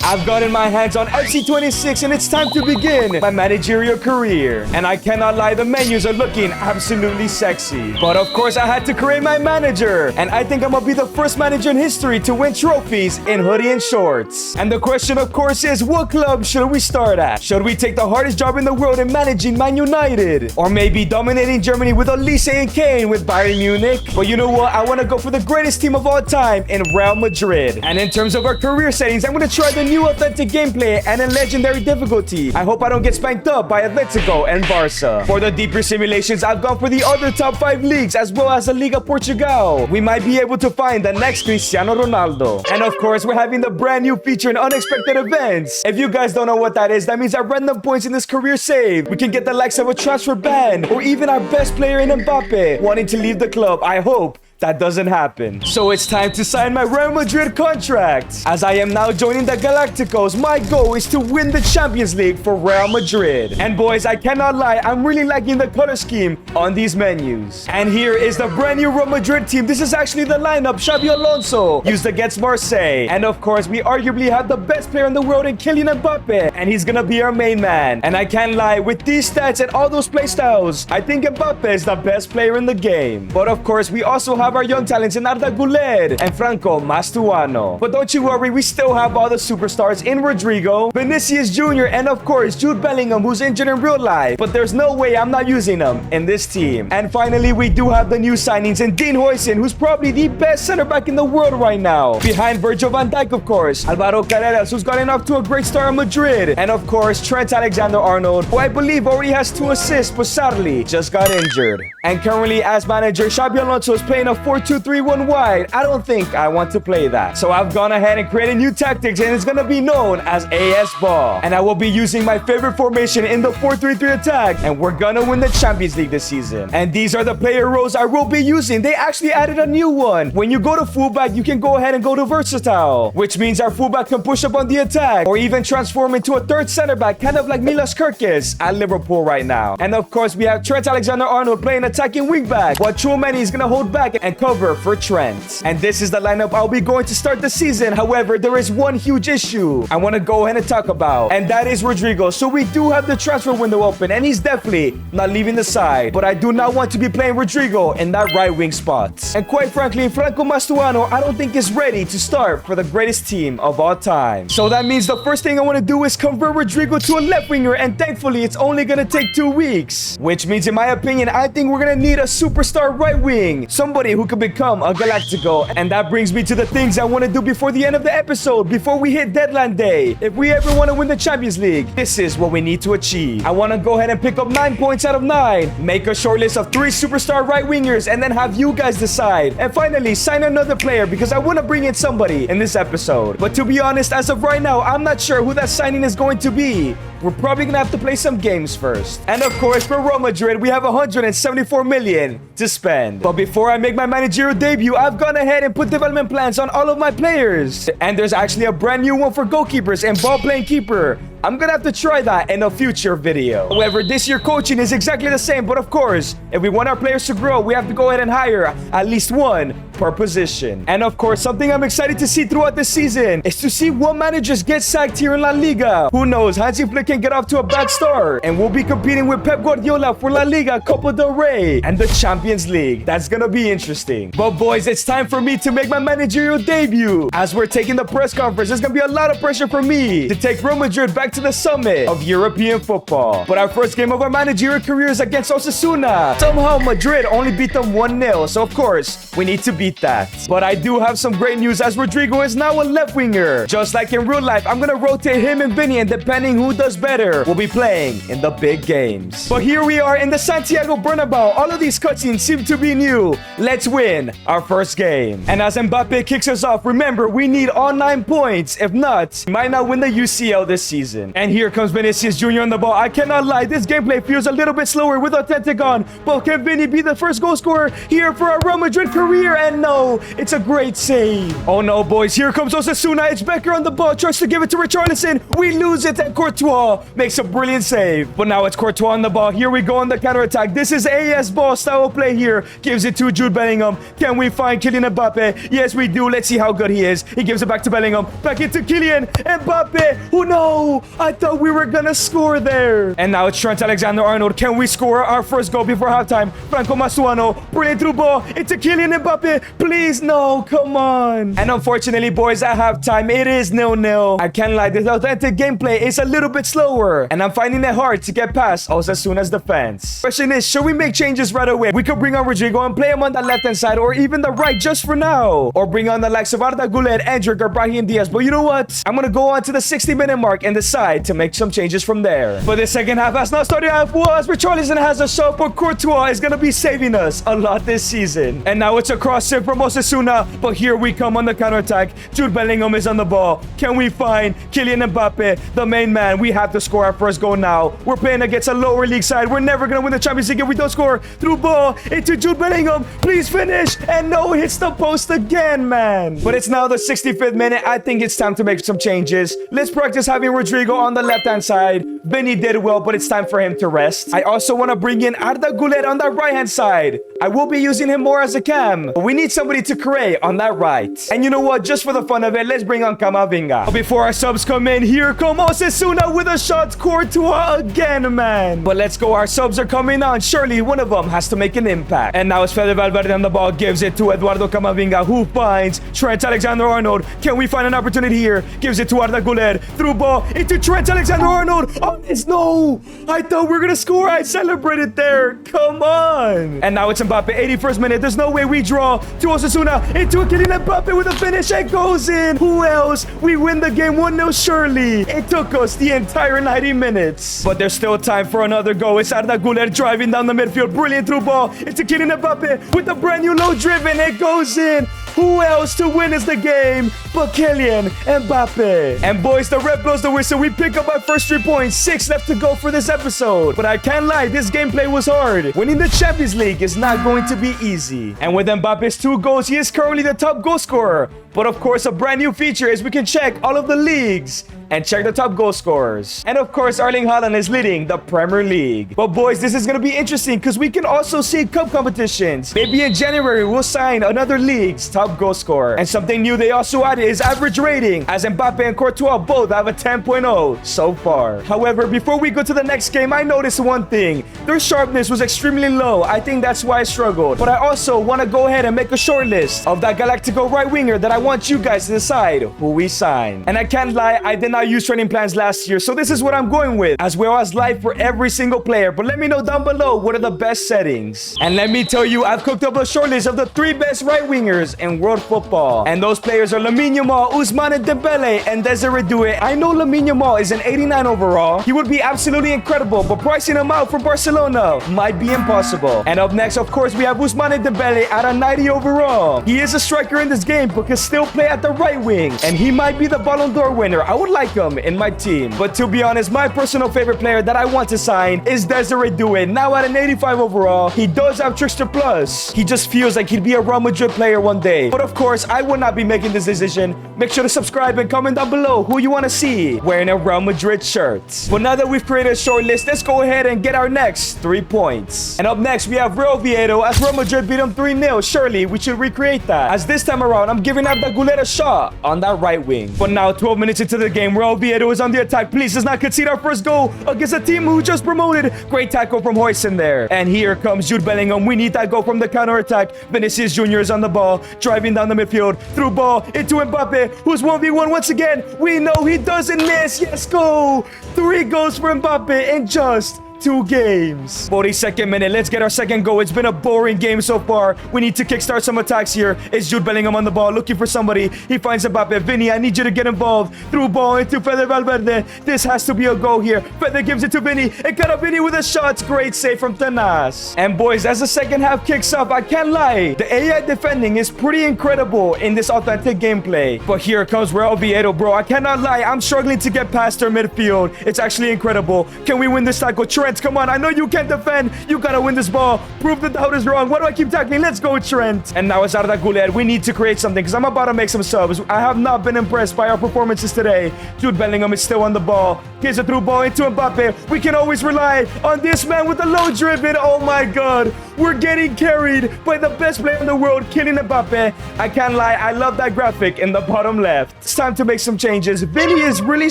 I've gotten my hands on FC26 and it's time to begin my managerial career. And I cannot lie, the menus are looking absolutely sexy. But of course, I had to create my manager. And I think I'm gonna be the first manager in history to win trophies in hoodie and shorts. And the question, of course, is what club should we start at? Should we take the hardest job in the world in managing Man United? Or maybe dominating Germany with Olise and Kane with Bayern Munich? But you know what? I want to go for the greatest team of all time in Real Madrid. And in terms of our career settings, I'm going to try the new authentic gameplay and in legendary difficulty. I hope I don't get spanked up by Atletico and Barca. For the deeper simulations, I've gone for the other top 5 leagues as well as the Liga Portugal. We might be able to find the next Cristiano Ronaldo. And of course, we're having the brand new feature in unexpected events. If you guys don't know what that is, that means at random points in this career save, we can get the likes of a transfer ban or even our best player in Mbappe wanting to leave the club. I hope that doesn't happen. So it's time to sign my Real Madrid contract. As I am now joining the Galacticos, my goal is to win the Champions League for Real Madrid. And boys, I cannot lie, I'm really liking the color scheme on these menus. And here is the brand new Real Madrid team. This is actually the lineup Xabi Alonso used against Marseille. And of course, we arguably have the best player in the world in Kylian Mbappe. And he's gonna be our main man. And I can't lie, with these stats and all those play styles, I think Mbappe is the best player in the game. But of course, we also have our young talents in Arda Güler and Franco Mastuano. But don't you worry, we still have all the superstars in Rodrigo, Vinicius Jr., and of course, Jude Bellingham, who's injured in real life. But there's no way I'm not using them in this team. And finally, we do have the new signings in Dean Huijsen, who's probably the best center back in the world right now. Behind Virgil van Dijk, of course, Alvaro Carreras, who's gotten off to a great start in Madrid. And of course, Trent Alexander-Arnold, who I believe already has 2 assists, but sadly, just got injured. And currently, as manager, Xabi Alonso is playing a 4-2-3-1 wide. I don't think I want to play that. So I've gone ahead and created new tactics, and it's going to be known as AS Ball. And I will be using my favorite formation in the 4-3-3 attack, and we're going to win the Champions League this season. And these are the player roles I will be using. They actually added a new one. When you go to fullback, you can go ahead and go to versatile, which means our fullback can push up on the attack or even transform into a third center back, kind of like Milas Kerkez at Liverpool right now. And of course, we have Trent Alexander-Arnold playing attacking wingback, while Tchouameni is going to hold back and cover for Trent. And this is the lineup I'll be going to start the season. However, there is one huge issue I want to go ahead and talk about, and that is Rodrigo. So we do have the transfer window open, and he's definitely not leaving the side. But I do not want to be playing Rodrigo in that right wing spot. And quite frankly, Franco Mastuano, I don't think is ready to start for the greatest team of all time. So that means the first thing I want to do is convert Rodrigo to a left winger, and thankfully it's only going to take 2 weeks. Which means, in my opinion, I think we're going to need a superstar right wing. Somebody who could become a Galactico. And that brings me to the things I want to do before the end of the episode, before we hit deadline day. If we ever want to win the Champions League, this is what we need to achieve. I want to go ahead and pick up 9 points out of 9, make a short list of 3 superstar right wingers, and then have you guys decide. And finally, sign another player because I want to bring in somebody in this episode. But to be honest, as of right now, I'm not sure who that signing is going to be. We're probably going to have to play some games first. And of course, for Real Madrid, we have 174 million to spend. But before I make my managerial debut, I've gone ahead and put development plans on all of my players. And there's actually a brand new one for goalkeepers and ball-playing keeper. I'm gonna have to try that in a future video. However, this year coaching is exactly the same, but of course, if we want our players to grow, we have to go ahead and hire at least 1 per position. And of course, something I'm excited to see throughout this season is to see what managers get sacked here in La Liga. Who knows, Hansi Flick can get off to a bad start, and we'll be competing with Pep Guardiola for La Liga, Copa del Rey, and the Champions League. That's gonna be interesting. But boys, it's time for me to make my managerial debut. As we're taking the press conference, there's gonna be a lot of pressure for me to take Real Madrid back to the summit of European football. But our first game of our managerial career is against Osasuna. Somehow Madrid only beat them 1-0, so of course we need to beat that. But I do have some great news, as Rodrigo is now a left winger. Just like in real life, I'm gonna rotate him and Vinny, and depending who does better, we'll be playing in the big games. But here we are in the Santiago Bernabeu. All of these cutscenes seem to be new. Let's win our first game. And as Mbappe kicks us off, remember, we need all 9 points. If not, we might not win the UCL this season. season. And here comes Vinicius Jr. on the ball. I cannot lie, this gameplay feels a little bit slower with Authentic on. But can Vinny be the first goal scorer here for our Real Madrid career? And no, it's a great save. Oh no, boys, here comes Osasuna. It's Becker on the ball, tries to give it to Richarlison. We lose it, and Courtois makes a brilliant save. But now it's Courtois on the ball. Here we go on the counter-attack. This is AS ball style of play here. Gives it to Jude Bellingham. Can we find Kylian Mbappe? Yes, we do. Let's see how good he is. He gives it back to Bellingham. Back into Kylian Mbappe. Oh no, I thought we were gonna score there. And now it's Trent Alexander-Arnold. Can we score our first goal before halftime? Franco Masuano. Brilliant through ball into Kylian Mbappe. Please, no, come on. And unfortunately, boys, at halftime, it is 0-0. I can't lie, this Authentic gameplay is a little bit slower, and I'm finding it hard to get past Osasuna's defense. Question is, should we make changes right away? We could bring on Rodrigo and play him on the left-hand side or even the right just for now. Or bring on the likes of Arda Güler, Endrick, or Brahim Diaz. But you know what? I'm gonna go on to the 60-minute mark and decide to make some changes from there. But the second half has not started out for us. Richarlison has a shot, but Courtois is gonna be saving us a lot this season. And now it's a cross-in from Osasuna, but here we come on the counter-attack. Jude Bellingham is on the ball. Can we find Kylian Mbappe, the main man? We have to score our first goal now. We're playing against a lower league side. We're never gonna win the Champions League if we don't score. Through ball into Jude Bellingham. Please finish. And no, hits the post again, man. But it's now the 65th minute. I think it's time to make some changes. Let's practice having Rodrigo on the left-hand side. Benny did well, but it's time for him to rest. I also want to bring in Arda Güler on the right-hand side. I will be using him more as a cam, but we need somebody to create on that right. And you know what? Just for the fun of it, let's bring on Camavinga. But before our subs come in, here come Osasuna with a shot. Courtois again, man. But let's go. Our subs are coming on. Surely one of them has to make an impact. And now it's Fede Valverde on the ball. Gives it to Eduardo Camavinga, who finds Trent Alexander-Arnold. Can we find an opportunity here? Gives it to Arda Güler. Through ball into Trent Alexander-Arnold. Oh, it's no. I thought we were going to score. I celebrated there. Come on. And now it's Mbappe, 81st minute. There's no way we draw to Osasuna into a Kylian Mbappe with a finish. It goes in. Who else? We win the game 1-0 surely. It took us the entire 90 minutes. But there's still time for another goal. It's Arda Güler driving down the midfield. Brilliant through ball into Kylian Mbappe with a brand new low driven. It goes in. Who else to win is the game but Kylian Mbappe? And boys, the ref blows the whistle. We pick up our first 3 points. 6 left to go for this episode. But I can't lie, this gameplay was hard. Winning the Champions League is not going to be easy. And with Mbappe's 2 goals, he is currently the top goal scorer. But of course, a brand new feature is we can check all of the leagues and check the top goal scorers. And of course, Erling Haaland is leading the Premier League. But boys, this is going to be interesting because we can also see cup competitions. Maybe in January, we'll sign another league's top goal scorer. And something new they also added is average rating, as Mbappe and Courtois both have a 10.0 so far. However, before we go to the next game, I noticed one thing. Their sharpness was extremely low. I think that's why I struggled. But I also want to go ahead and make a short list of that Galactico right winger that I want you guys to decide who we sign. And I can't lie, I did not use training plans last year, so this is what I'm going with, as well as live for every single player. But let me know down below what are the best settings. And let me tell you, I've cooked up a short list of the 3 best right wingers in world football. And those players are Lamine Yamal, Ousmane Dembele, and Desiree Doué. I know Lamine Yamal is an 89 overall. He would be absolutely incredible, but pricing him out for Barcelona might be impossible. And up next, of course, we have Ousmane Dembele at a 90 overall. He is a striker in this game, but can still play at the right wing, and he might be the Ballon d'Or winner. I would like him in my team. But to be honest, my personal favorite player that I want to sign is Desiree Doué. Now at an 85 overall, he does have Trickster Plus. He just feels like he'd be a Real Madrid player one day. But of course, I would not be making this decision. Make sure to subscribe and comment down below who you want to see wearing a Real Madrid shirt. But now that we've created a short list, let's go ahead and get our next 3 points. And up next, we have Real Oviedo, as Real Madrid beat them 3-0. Surely we should recreate that, as this time around, I'm giving Arda Güler a shot on that right wing. But now, 12 minutes into the game, Real Oviedo is on the attack. Please, let's not concede our first goal against a team who just promoted. Great tackle from Huijsen there. And here comes Jude Bellingham. We need that goal from the counter attack. Vinicius Jr. is on the ball, driving down the midfield. Through ball into Mbappe, who's 1v1 once again. We know he doesn't miss. Yes, go. 3 goals for Mbappe in just 2 games. 42nd minute. Let's get our second goal. It's been a boring game so far. We need to kickstart some attacks here. It's Jude Bellingham on the ball, looking for somebody. He finds Mbappe. Vinny, I need you to get involved. Through ball into Fede Valverde. This has to be a goal here. Fede gives it to Vinny. And got a Vinny with a shot. Great save from Tenas. And boys, as the second half kicks off, I can't lie. The AI defending is pretty incredible in this authentic gameplay. But here comes Real Oviedo, bro. I cannot lie. I'm struggling to get past their midfield. It's actually incredible. Can we win this tackle? Trent, come on. I know you can defend. You gotta win this ball. Prove the doubt is wrong. Why do I keep tackling? Let's go, Trent. And now it's Arda Güler. We need to create something because I'm about to make some subs. I have not been impressed by our performances today. Jude Bellingham is still on the ball. Gives a through ball into Mbappe. We can always rely on this man with the low driven. Oh my god. We're getting carried by the best player in the world, Kylian Mbappe. I can't lie. I love that graphic in the bottom left. It's time to make some changes. Vinny is really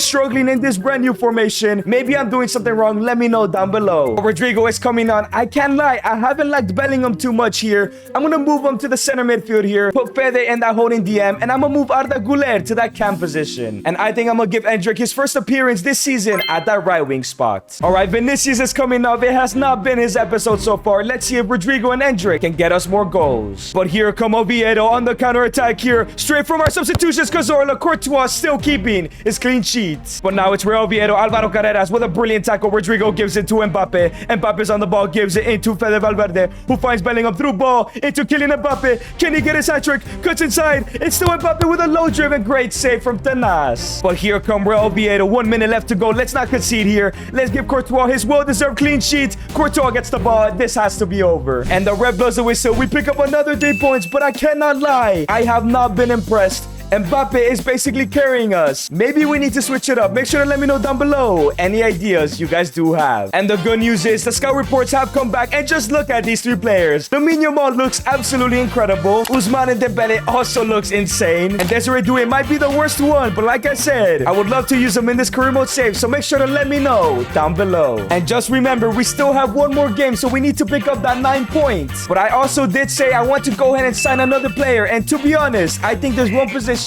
struggling in this brand new formation. Maybe I'm doing something wrong. Let me know down below. Rodrigo is coming on. I can't lie. I haven't liked Bellingham too much here. I'm going to move him to the center midfield here. Put Fede in that holding DM. And I'm going to move Arda Güler to that cam position. And I think I'm going to give Endrick his first appearance this season at that right wing spot. All right, Vinicius is coming up. It has not been his episode so far. Let's see if Rodrigo and Endrick can get us more goals. But here come Oviedo on the counter attack here. Straight from our substitutions. Cazorla, Courtois still keeping his clean sheet. But now it's Real Oviedo. Alvaro Carreras with a brilliant tackle. Rodrigo gives it to Mbappe. Mbappe's on the ball. Gives it into Fede Valverde, who finds Bellingham through ball into Kylian Mbappe. Can he get his hat-trick? Cuts inside. It's still Mbappe with a low-driven great save from Tenas. But here come Real Oviedo. 1 minute left to go. Let's not concede here. Let's give Courtois his well-deserved clean sheet. Courtois gets the ball. This has to be over. And the ref blows the whistle. We pick up another 3 points, but I cannot lie. I have not been impressed. Mbappe is basically carrying us. Maybe we need to switch it up. Make sure to let me know down below any ideas you guys do have. And the good news is the scout reports have come back, and just look at these 3 players. Lamine Yamal looks absolutely incredible. Ousmane Dembele also looks insane. And Desiree Doué might be the worst one, but like I said, I would love to use him in this career mode save, so make sure to let me know down below. And just remember, we still have 1 more game, so we need to pick up that 9 points. But I also did say I want to go ahead and sign another player, and to be honest, I think there's one position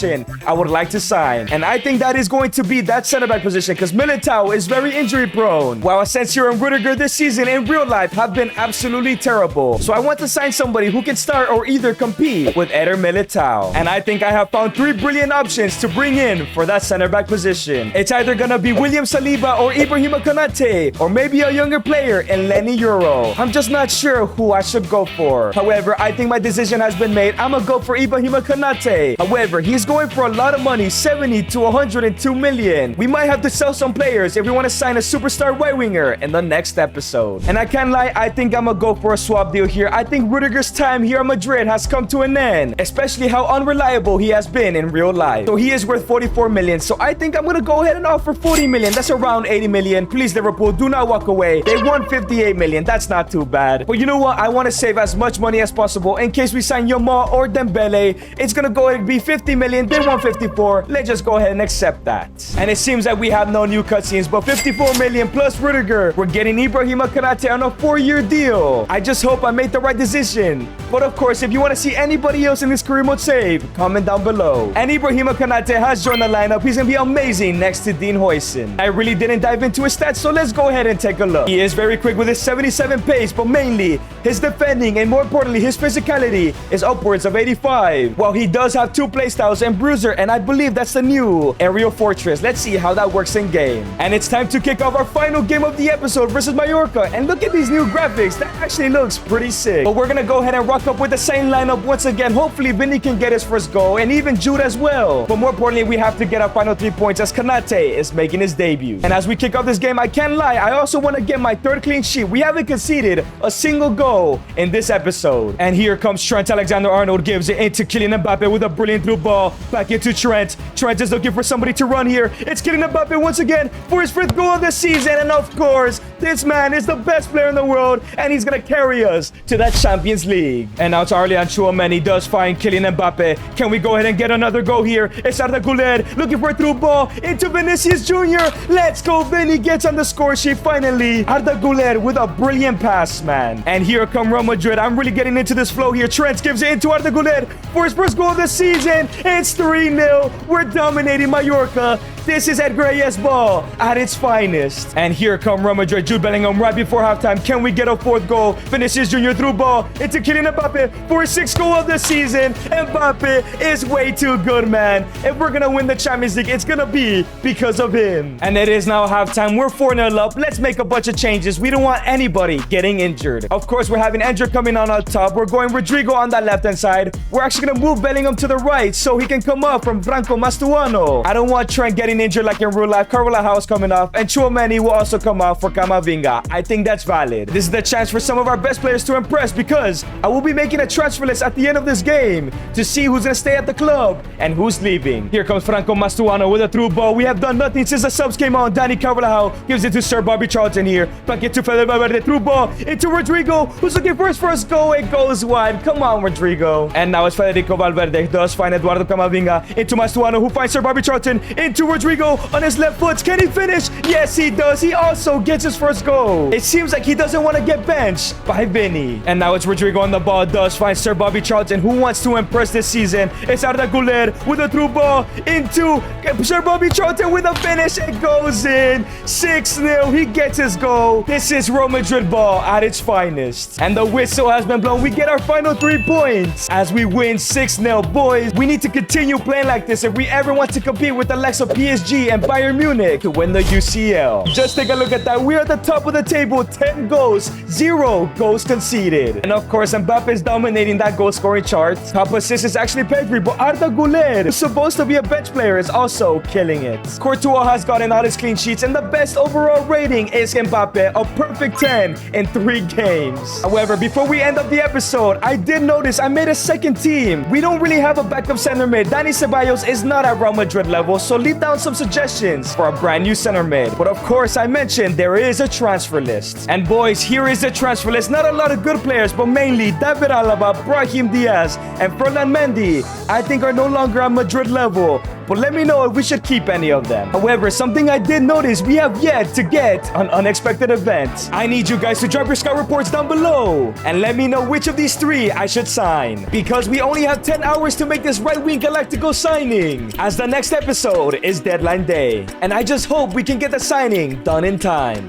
I would like to sign. And I think that is going to be that center back position because Militao is very injury prone. While Asensio and Rudiger this season in real life have been absolutely terrible. So I want to sign somebody who can start or either compete with Eder Militao. And I think I have found 3 brilliant options to bring in for that center back position. It's either gonna be William Saliba or Ibrahima Konate, or maybe a younger player in Lenny Euro. I'm just not sure who I should go for. However, I think my decision has been made. I'm gonna go for Ibrahima Konate. However, he's going for a lot of money, 70 to 102 million. We might have to sell some players if we want to sign a superstar right winger in the next episode. And I can't lie, I think I'm gonna go for a swap deal here. I think Rudiger's time here in Madrid has come to an end, especially how unreliable he has been in real life. So he is worth 44 million. So I think I'm gonna go ahead and offer 40 million. That's around 80 million. Please, Liverpool, do not walk away. They won 58 million. That's not too bad. But you know what? I want to save as much money as possible in case we sign Yamal or Dembele. It's gonna go ahead and be 50 million. They 154. Let's just go ahead and accept that. And it seems that we have no new cutscenes, but 54 million plus Rudiger. We're getting Ibrahima Konate on a 4-year deal. I just hope I made the right decision. But of course, if you want to see anybody else in this career mode save, comment down below. And Ibrahima Konate has joined the lineup. He's gonna be amazing next to Dean Huijsen. I really didn't dive into his stats, so let's go ahead and take a look. He is very quick with his 77 pace, but mainly his defending and more importantly his physicality is upwards of 85. While he does have 2 playstyles and bruiser, and I believe that's the new aerial fortress. Let's see how that works in game. And it's time to kick off our final game of the episode versus Mallorca. And look at these new graphics. That actually looks pretty sick. But we're gonna go ahead and rock up with the same lineup once again. Hopefully Vinny can get his first goal, and even Jude as well. But more importantly, we have to get our final 3 points as Konate is making his debut. And as we kick off this game, I can't lie, I also want to get my 3rd clean sheet. We haven't conceded a single goal in this episode. And here comes Trent Alexander-Arnold, gives it into Kylian Mbappe with a brilliant through ball. Back into Trent. Trent is looking for somebody to run here. It's Kylian Mbappe once again for his 5th goal of the season. And of course, this man is the best player in the world, and he's going to carry us to that Champions League. And now to Arlian Chouameni does find Kylian Mbappe. Can we go ahead and get another goal here? It's Arda Güler looking for a through ball into Vinicius Jr. Let's go. Vinny gets on the score sheet finally. Arda Güler with a brilliant pass, man. And here come Real Madrid. I'm really getting into this flow here. Trent gives it into Arda Güler for his first goal of the season. It's 3-0. We're dominating Mallorca. This is Edgar Reyes ball at its finest. And here come Real Madrid, Jude Bellingham right before halftime. Can we get a fourth goal? Vinicius Jr. through ball into Kylian Mbappe for his 6th goal of the season. Mbappe is way too good, man. If we're gonna win the Champions League, it's gonna be because of him. And it is now halftime. We're 4-0 up. Let's make a bunch of changes. We don't want anybody getting injured. Of course, we're having Andrew coming on top. We're going Rodrigo on that left-hand side. We're actually gonna move Bellingham to the right so he can come up from Franco Mastuano. I don't want Trent getting injured like in real life. Carvalhal is coming off, and Tchouameni will also come off for Camavinga. I think that's valid. This is the chance for some of our best players to impress because I will be making a transfer list at the end of this game to see who's gonna stay at the club and who's leaving. Here comes Franco Mastuano with a through ball. We have done nothing since the subs came on. Danny Carvalhal gives it to Sir Bobby Charlton here. Back it to Fede Valverde. Through ball into Rodrigo, who's looking for his first goal. It goes wide. Come on, Rodrigo. And now it's Federico Valverde. Does find Eduardo Camavinga into Mastuano, who finds Sir Bobby Charlton into Rodrigo on his left foot. Can he finish? Yes, he does. He also gets his first goal. It seems like he doesn't want to get benched by Vinny. And now it's Rodrigo on the ball. Does find Sir Bobby Charlton, who wants to impress this season. It's Arda Güler with a through ball into Sir Bobby Charlton with a finish. It goes in. 6-0. He gets his goal. This is Real Madrid ball at its finest. And the whistle has been blown. We get our final 3 points as we win 6-0. Boys, we need to continue playing like this if we ever want to compete with the likes of PSG and Bayern Munich to win the UCL. Just take a look at that. We're at the top of the table. 10 goals, 0 goals conceded. And of course, Mbappe is dominating that goal scoring chart. Top assist is actually Pedri, but Arda Güler, who's supposed to be a bench player, is also killing it. Courtois has gotten all his clean sheets, and the best overall rating is Mbappe, a perfect 10 in 3 games. However, before we end up the episode, I did notice I made a second team. We don't really have a backup center mid. Dani Ceballos is not at Real Madrid level, so leave down some suggestions for a brand new center mid. But of course, I mentioned there is a transfer list. And boys, here is the transfer list. Not a lot of good players, but mainly David Alaba, Brahim Diaz, and Ferland Mendy, I think are no longer at Madrid level. But let me know if we should keep any of them. However, something I did notice, we have yet to get an unexpected event. I need you guys to drop your scout reports down below and let me know which of these 3 I should sign, because we only have 10 hours to make this right-wing Galactico signing, as the next episode is deadline day. And I just hope we can get the signing done in time.